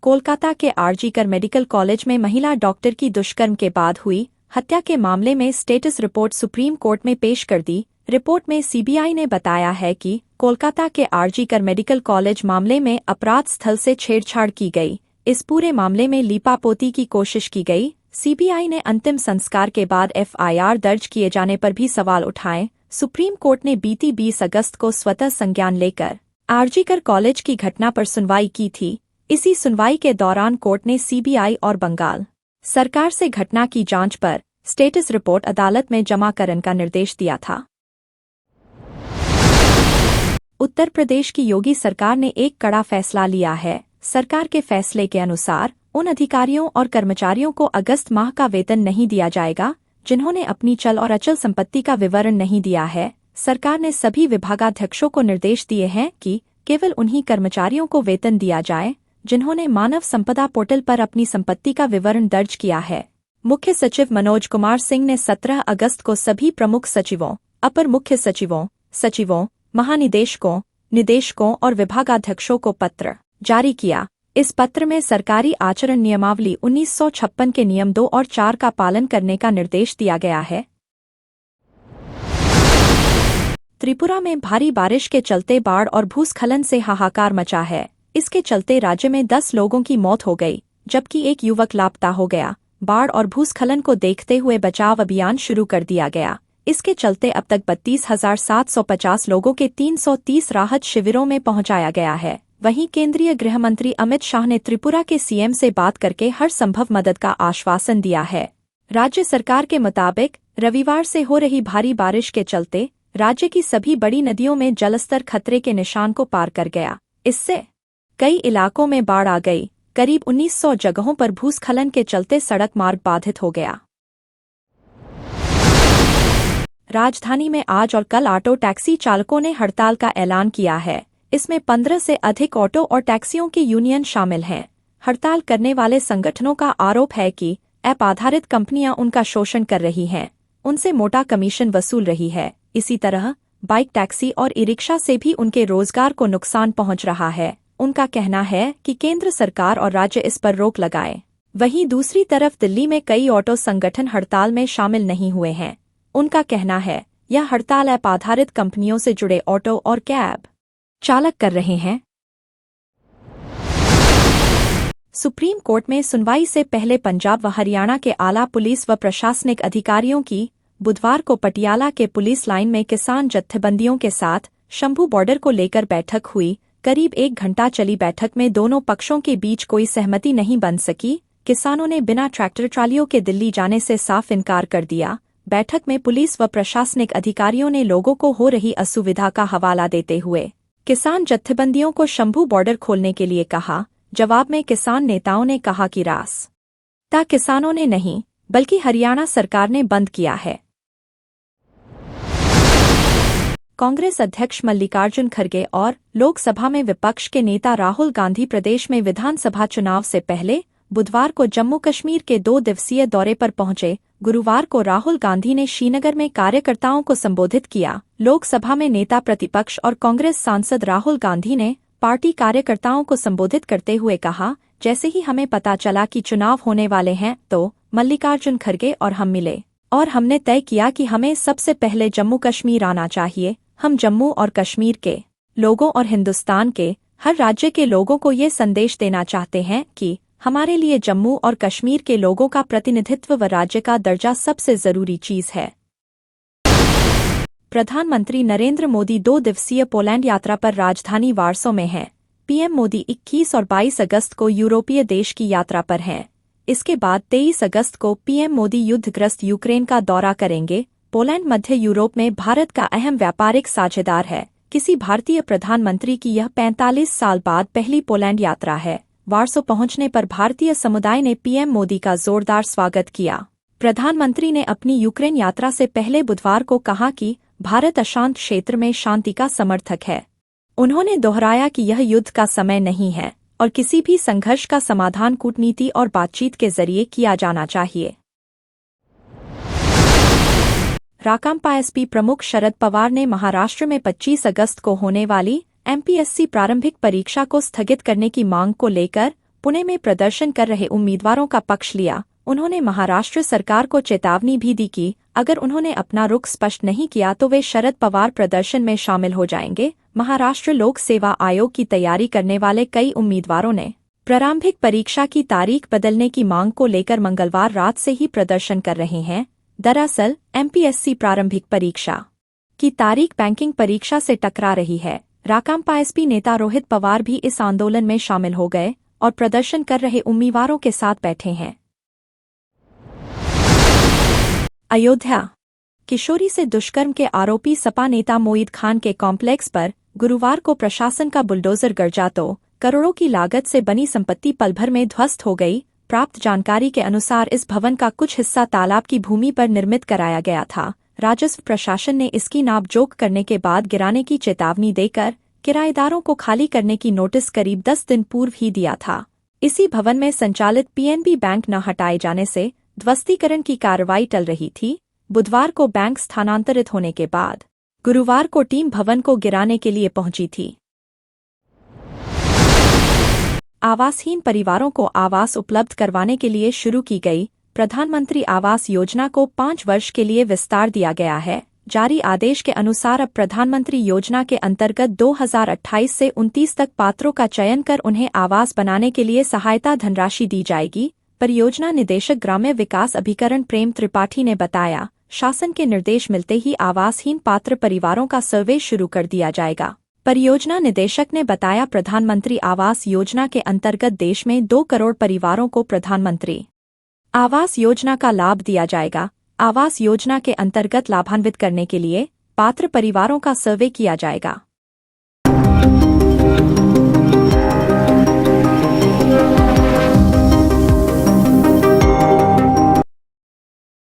कोलकाता के RG Kar medical college में महिला डॉक्टर की दुष्कर्म के बाद हुई हत्या के मामले में स्टेटस रिपोर्ट सुप्रीम कोर्ट में पेश कर दी। रिपोर्ट में सीबीआई ने बताया है कि कोलकाता के आरजीकर मेडिकल कॉलेज मामले में अपराध स्थल से छेड़छाड़ की गई। इस पूरे मामले में लीपापोती की कोशिश की गई। सीबीआई ने अंतिम संस्कार के बाद एफआईआर दर्ज किए जाने पर भी सवाल उठाए। सुप्रीम कोर्ट ने बीती 20 अगस्त को स्वतः संज्ञान लेकर आरजीकर कॉलेज की घटना पर सुनवाई की थी। इसी सुनवाई के दौरान कोर्ट ने सीबीआई और बंगाल सरकार से घटना की जांच पर स्टेटस रिपोर्ट अदालत में जमा करने का निर्देश दिया था। उत्तर प्रदेश की योगी सरकार ने एक कड़ा फैसला लिया है। सरकार के फैसले के अनुसार उन अधिकारियों और कर्मचारियों को अगस्त माह का वेतन नहीं दिया जाएगा जिन्होंने अपनी चल और अचल संपत्ति का विवरण नहीं दिया है। सरकार ने सभी विभागाध्यक्षों को निर्देश दिए हैं कि केवल उन्हीं कर्मचारियों को वेतन दिया जाए जिन्होंने मानव संपदा पोर्टल पर अपनी संपत्ति का विवरण दर्ज किया है। मुख्य सचिव मनोज कुमार सिंह ने 17 अगस्त को सभी प्रमुख सचिवों, अपर मुख्य सचिवों, महानिदेशकों, निदेशकों और विभागाध्यक्षों को पत्र जारी किया। इस पत्र में सरकारी आचरण नियमावली 1956 के नियम 2 और 4 का पालन करने का निर्देश दिया गया है। त्रिपुरा में भारी बारिश के चलते बाढ़ और भूस्खलन से हाहाकार मचा है। इसके चलते राज्य में 10 लोगों की मौत हो गई, जबकि एक युवक लापता हो गया। बाढ़ और भूस्खलन को देखते हुए बचाव अभियान शुरू कर दिया गया। इसके चलते अब तक 32,750 लोगों के 330 राहत शिविरों में पहुंचाया गया है। वहीं केंद्रीय गृह मंत्री अमित शाह ने त्रिपुरा के सीएम से बात करके हर संभव मदद का आश्वासन दिया है। राज्य सरकार के मुताबिक रविवार से हो रही भारी बारिश के चलते राज्य की सभी बड़ी नदियों में जलस्तर खतरे के निशान को पार कर गया। इससे कई इलाकों में बाढ़ आ गई। करीब 1900 जगहों पर भूस्खलन के चलते सड़क मार्ग बाधित हो गया। राजधानी में आज और कल ऑटो टैक्सी चालकों ने हड़ताल का ऐलान किया है। इसमें 15 से अधिक ऑटो और टैक्सियों की यूनियन शामिल हैं। हड़ताल करने वाले संगठनों का आरोप है कि ऐप आधारित कंपनियां उनका शोषण कर रही हैं, उनसे मोटा कमीशन वसूल रही है। इसी तरह बाइक टैक्सी और ई रिक्शा से भी उनके रोजगार को नुकसान पहुंच रहा है। उनका कहना है कि केंद्र सरकार और राज्य इस पर रोक लगाए। वहीं दूसरी तरफ दिल्ली में कई ऑटो संगठन हड़ताल में शामिल नहीं हुए हैं। उनका कहना है यह हड़ताल ऐप आधारित कंपनियों से जुड़े ऑटो और कैब चालक कर रहे हैं। सुप्रीम कोर्ट में सुनवाई से पहले पंजाब व हरियाणा के आला पुलिस व प्रशासनिक अधिकारियों की बुधवार को पटियाला के पुलिस लाइन में किसान जत्थेबंदियों के साथ शंभू बॉर्डर को लेकर बैठक हुई। करीब 1 घंटा चली बैठक में दोनों पक्षों के बीच कोई सहमति नहीं बन सकी। किसानों ने बिना ट्रैक्टर ट्रालियों के दिल्ली जाने से साफ इनकार कर दिया। बैठक में पुलिस व प्रशासनिक अधिकारियों ने लोगों को हो रही असुविधा का हवाला देते हुए किसान जत्थेबंदियों को शंभू बॉर्डर खोलने के लिए कहा। जवाब में किसान नेताओं ने कहा कि रास्ता किसानों ने नहीं बल्कि हरियाणा सरकार ने बंद किया है। कांग्रेस अध्यक्ष मल्लिकार्जुन खड़गे और लोकसभा में विपक्ष के नेता राहुल गांधी प्रदेश में विधानसभा चुनाव से पहले बुधवार को जम्मू कश्मीर के 2 दिवसीय दौरे पर पहुंचे। गुरुवार को राहुल गांधी ने श्रीनगर में कार्यकर्ताओं को संबोधित किया। लोकसभा में नेता प्रतिपक्ष और कांग्रेस सांसद राहुल गांधी ने पार्टी कार्यकर्ताओं को संबोधित करते हुए कहा, जैसे ही हमें पता चला कि चुनाव होने वाले हैं तो मल्लिकार्जुन खड़गे और हम मिले और हमने तय किया कि हमें सबसे पहले जम्मू कश्मीर आना चाहिए। हम जम्मू और कश्मीर के लोगों और हिंदुस्तान के हर राज्य के लोगों को ये संदेश देना चाहते हैं कि हमारे लिए जम्मू और कश्मीर के लोगों का प्रतिनिधित्व व राज्य का दर्जा सबसे जरूरी चीज है। प्रधानमंत्री नरेंद्र मोदी 2 दिवसीय पोलैंड यात्रा पर राजधानी वार्सो में हैं। पीएम मोदी 21 और 22 अगस्त को यूरोपीय देश की यात्रा पर हैं। इसके बाद 23 अगस्त को पीएम मोदी युद्धग्रस्त यूक्रेन का दौरा करेंगे। पोलैंड मध्य यूरोप में भारत का अहम व्यापारिक साझेदार है। किसी भारतीय प्रधानमंत्री की यह 45 साल बाद पहली पोलैंड यात्रा है। वार्सो पहुंचने पर भारतीय समुदाय ने पीएम मोदी का जोरदार स्वागत किया। प्रधानमंत्री ने अपनी यूक्रेन यात्रा से पहले बुधवार को कहा कि भारत अशांत क्षेत्र में शांति का समर्थक है। उन्होंने दोहराया कि यह युद्ध का समय नहीं है और किसी भी संघर्ष का समाधान कूटनीति और बातचीत के जरिए किया जाना चाहिए। राकांपा एसपी प्रमुख शरद पवार ने महाराष्ट्र में 25 अगस्त को होने वाली एमपीएससी प्रारंभिक परीक्षा को स्थगित करने की मांग को लेकर पुणे में प्रदर्शन कर रहे उम्मीदवारों का पक्ष लिया। उन्होंने महाराष्ट्र सरकार को चेतावनी भी दी कि अगर उन्होंने अपना रुख स्पष्ट नहीं किया तो वे शरद पवार प्रदर्शन में शामिल हो जाएंगे। महाराष्ट्र लोक सेवा आयोग की तैयारी करने वाले कई उम्मीदवारों ने प्रारंभिक परीक्षा की तारीख बदलने की मांग को लेकर मंगलवार रात से ही प्रदर्शन कर रहे हैं। दरअसल एमपीएससी प्रारंभिक परीक्षा की तारीख बैंकिंग परीक्षा से टकरा रही है। राकांपा एसपी नेता रोहित पवार भी इस आंदोलन में शामिल हो गए और प्रदर्शन कर रहे उम्मीदवारों के साथ बैठे हैं। अयोध्या किशोरी से दुष्कर्म के आरोपी सपा नेता मोईद खान के कॉम्प्लेक्स पर गुरुवार को प्रशासन का बुलडोजर गरजा तो करोड़ों की लागत से बनी संपत्ति पल भर में ध्वस्त हो गई। प्राप्त जानकारी के अनुसार इस भवन का कुछ हिस्सा तालाब की भूमि पर निर्मित कराया गया था। राजस्व प्रशासन ने इसकी नापजोख करने के बाद गिराने की चेतावनी देकर किराएदारों को खाली करने की नोटिस करीब 10 दिन पूर्व ही दिया था। इसी भवन में संचालित पीएनबी बैंक न हटाए जाने से ध्वस्तीकरण की कार्रवाई टल रही थी। बुधवार को बैंक स्थानांतरित होने के बाद गुरुवार को टीम भवन को गिराने के लिए पहुंची थी। आवासहीन परिवारों को आवास उपलब्ध करवाने के लिए शुरू की गई प्रधानमंत्री आवास योजना को 5 वर्ष के लिए विस्तार दिया गया है। जारी आदेश के अनुसार अब प्रधानमंत्री योजना के अंतर्गत 2028 से 29 तक पात्रों का चयन कर उन्हें आवास बनाने के लिए सहायता धनराशि दी जाएगी। परियोजना निदेशक ग्राम्य विकास अभिकरण प्रेम त्रिपाठी ने बताया, शासन के निर्देश मिलते ही आवासहीन पात्र परिवारों का सर्वे शुरू कर दिया जाएगा। परियोजना निदेशक ने बताया, प्रधानमंत्री आवास योजना के अंतर्गत देश में 2 करोड़ परिवारों को प्रधानमंत्री आवास योजना का लाभ दिया जाएगा। आवास योजना के अंतर्गत लाभान्वित करने के लिए पात्र परिवारों का सर्वे किया जाएगा।